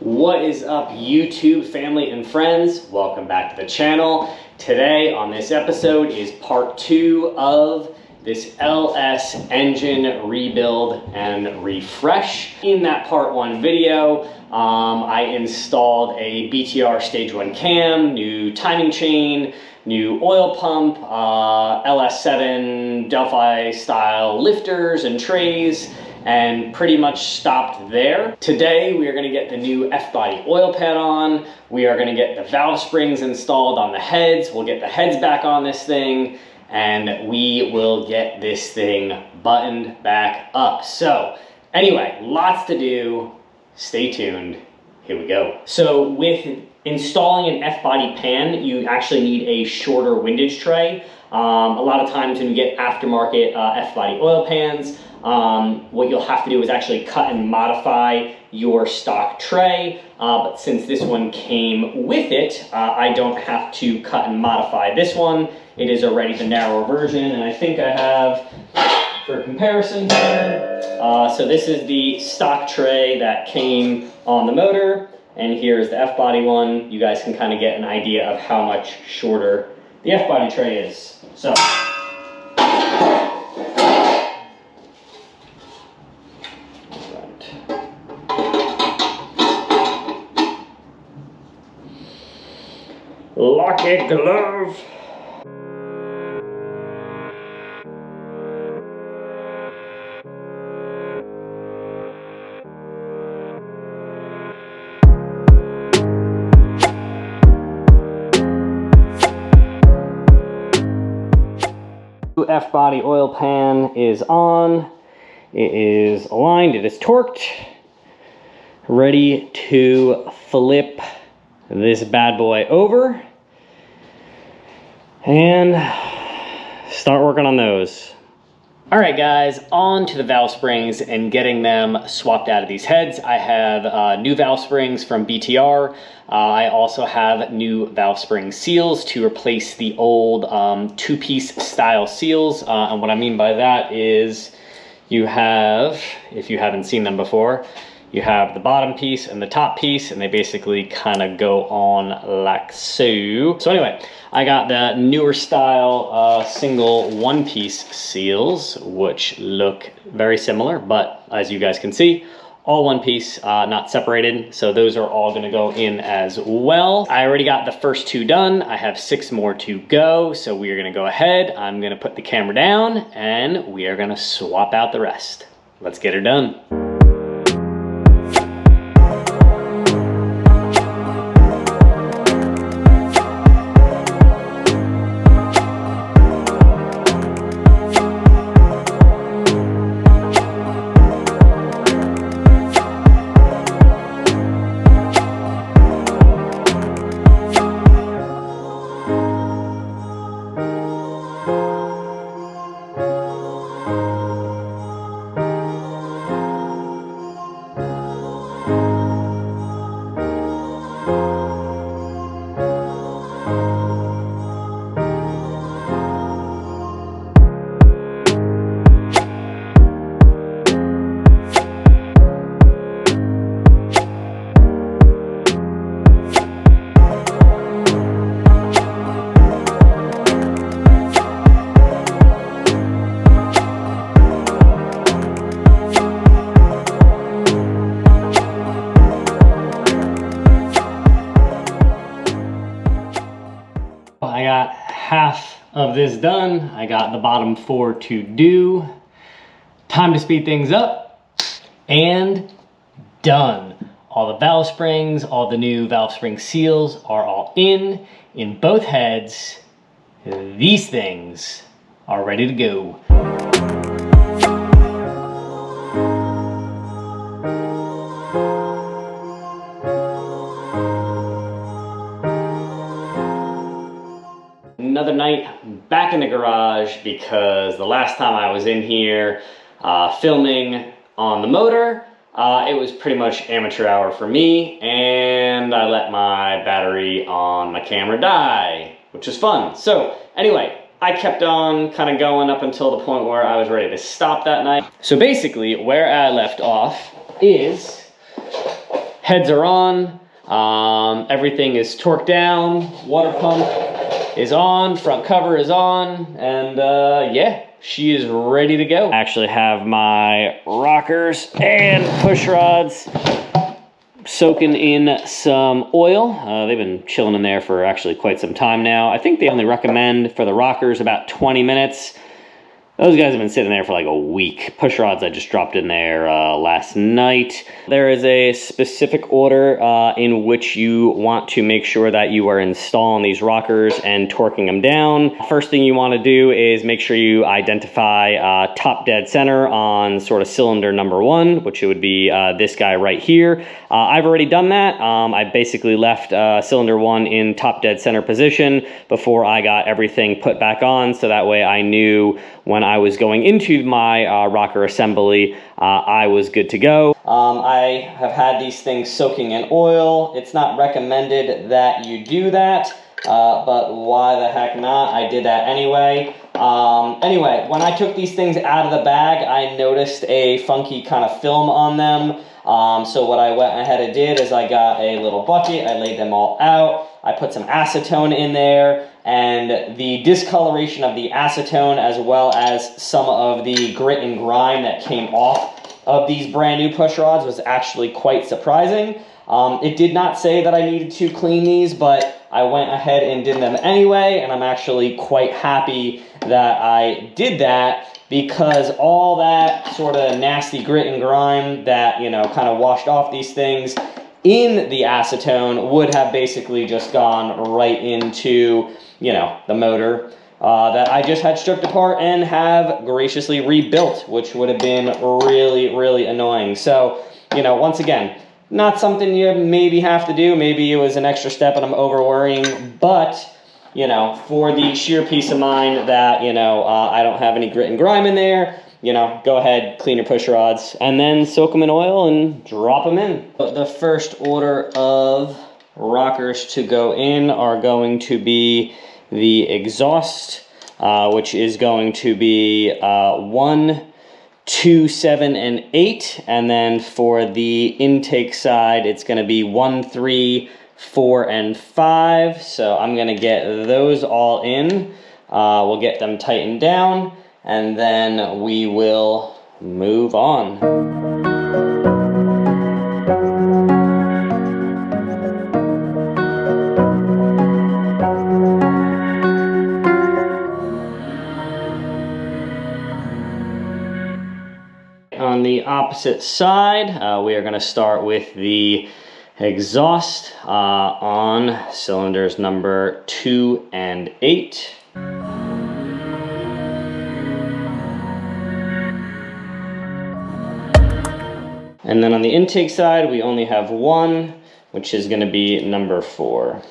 What is up, YouTube family and friends? Welcome back to the channel. Today on this episode is part 2 of this LS engine rebuild and refresh. In that part 1 video, I installed a BTR stage 1 cam, new timing chain, new oil pump, LS7 Delphi style lifters and trays, and pretty much stopped there. Today we are going to get the new FBody oil pan on. We are going to get the valve springs installed on the heads. We'll get the heads back on this thing, and we will get this thing buttoned back up. So anyway, lots to do. Stay tuned. Here we go. So with installing an FBody pan, you actually need a shorter windage tray. A lot of times when you get aftermarket FBody oil pans, what you'll have to do is actually cut and modify your stock tray, but since this one came with it, I don't have to cut and modify this one. It is already the narrower version, and I think I have, for comparison here, so this is the stock tray that came on the motor, and here's the FBody one. You guys can kind of get an idea of how much shorter the FBody tray is. So lock it, glove. FBody oil pan is on. It is aligned, it is torqued, ready to flip this bad boy over and start working on those. All right guys, on to the valve springs and getting them swapped out of these heads. I have new valve springs from BTR. I also have new valve spring seals to replace the old two-piece style seals. And what I mean by that is you have, if you haven't seen them before, you have the bottom piece and the top piece, and they basically kind of go on like so. So anyway, I got the newer style single one-piece seals, which look very similar, but as you guys can see, all one piece, not separated. So those are all gonna go in as well. I already got the first 2 done. I have 6 more to go. So we are gonna go ahead. I'm gonna put the camera down and we are gonna swap out the rest. Let's get her done. I got half of this done. I got the bottom 4 to do. Time to speed things up, and done. All the valve springs, all the new valve spring seals are all in both heads. These things are ready to go. Another night back in the garage because the last time I was in here filming on the motor, it was pretty much amateur hour for me, and I let my battery on my camera die, which was fun. So anyway, I kept on kind of going up until the point where I was ready to stop that night. So basically where I left off is heads are on. Everything is torqued down. Water pump is on. Front cover is on. And yeah, she is ready to go. I actually have my rockers and push rods soaking in some oil. They've been chilling in there for actually quite some time now. I think they only recommend for the rockers about 20 minutes. Those guys have been sitting there for like a week. Push rods I just dropped in there last night. There is a specific order in which you want to make sure that you are installing these rockers and torquing them down. First thing you want to do is make sure you identify top dead center on sort of cylinder number 1, which it would be this guy right here. I've already done that. I basically left cylinder 1 in top dead center position before I got everything put back on, so that way I knew when I was going into my rocker assembly, I was good to go. I have had these things soaking in oil. It's not recommended that you do that, but why the heck not? I did that anyway. Anyway, when I took these things out of the bag, I noticed a funky kind of film on them. So what I went ahead and did is I got a little bucket, I laid them all out, I put some acetone in there, and the discoloration of the acetone as well as some of the grit and grime that came off of these brand new push rods was actually quite surprising. It did not say that I needed to clean these, but I went ahead and did them anyway, and I'm actually quite happy that I did that, because all that sort of nasty grit and grime that, you know, kind of washed off these things in the acetone would have basically just gone right into, you know, the motor that I just had stripped apart and have graciously rebuilt, which would have been really, really annoying. So, you know, once again, not something you maybe have to do. Maybe it was an extra step and I'm over worrying, but you know, for the sheer peace of mind that, you know, I don't have any grit and grime in there, you know, go ahead, clean your push rods, and then soak them in oil and drop them in. But the first order of rockers to go in are going to be the exhaust, which is going to be 1, 2, 7, and 8, and then for the intake side, it's going to be 1, 3, 4, and 5. So I'm gonna get those all in. We'll get them tightened down, and then we will move on. On the opposite side, we are gonna start with the exhaust on cylinders number 2 and 8. And then on the intake side, we only have one, which is going to be number 4.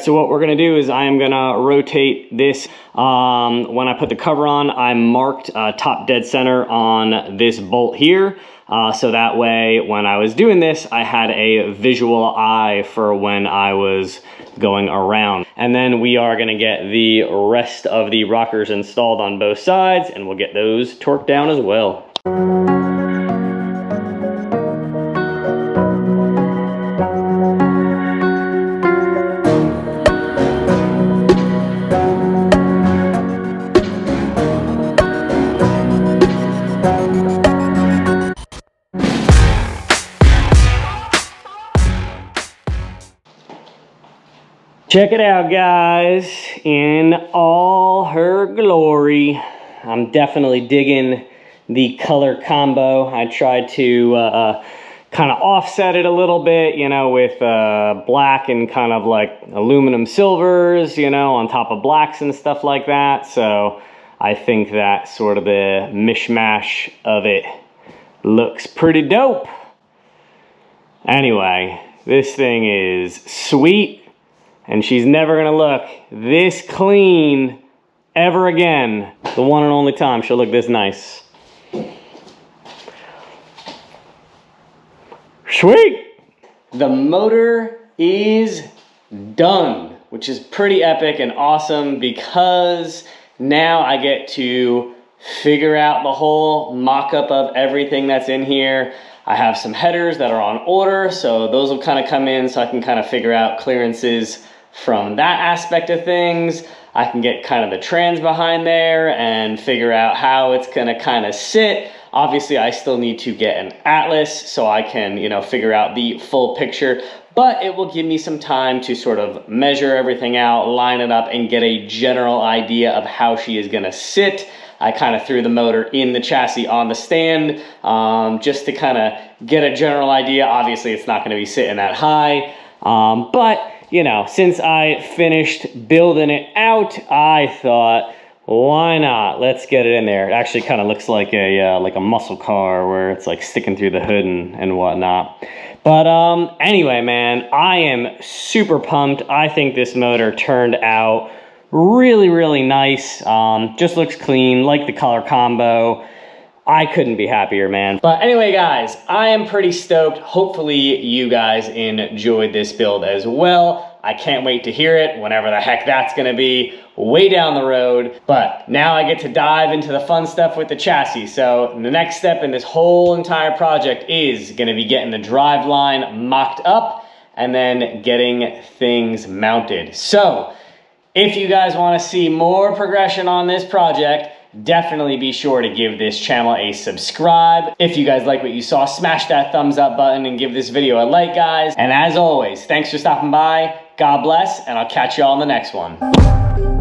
So what we're gonna do is I am gonna rotate this. When I put the cover on, I marked top dead center on this bolt here. So that way, when I was doing this, I had a visual eye for when I was going around. And then we are gonna get the rest of the rockers installed on both sides, and we'll get those torqued down as well. Check it out, guys, in all her glory. I'm definitely digging the color combo. I tried to kind of offset it a little bit, you know, with black and kind of like aluminum silvers, you know, on top of blacks and stuff like that. So I think that sort of the mishmash of it looks pretty dope. Anyway, this thing is sweet. And she's never gonna look this clean ever again, the one and only time she'll look this nice. Sweet! The motor is done, which is pretty epic and awesome because now I get to figure out the whole mock-up of everything that's in here. I have some headers that are on order, so those will kind of come in so I can kind of figure out clearances from that aspect of things. I can get kind of the trans behind there and figure out how it's gonna kind of sit. Obviously, I still need to get an atlas so I can, you know, figure out the full picture, but it will give me some time to sort of measure everything out, line it up, and get a general idea of how she is gonna sit. I kind of threw the motor in the chassis on the stand just to kind of get a general idea. Obviously, it's not gonna be sitting that high, but you know, since I finished building it out, I thought, why not? Let's get it in there. It actually kind of looks like a muscle car where it's like sticking through the hood and whatnot. But anyway, man, I am super pumped. I think this motor turned out really, really nice. Just looks clean, like the color combo. I couldn't be happier, man. But anyway, guys, I am pretty stoked. Hopefully you guys enjoyed this build as well. I can't wait to hear it, whenever the heck that's gonna be, way down the road. But now I get to dive into the fun stuff with the chassis. So the next step in this whole entire project is gonna be getting the drive line mocked up and then getting things mounted. So if you guys wanna see more progression on this project, definitely be sure to give this channel a subscribe. If you guys like what you saw, smash that thumbs up button and give this video a like, guys. And as always, thanks for stopping by. God bless, and I'll catch you all in the next one.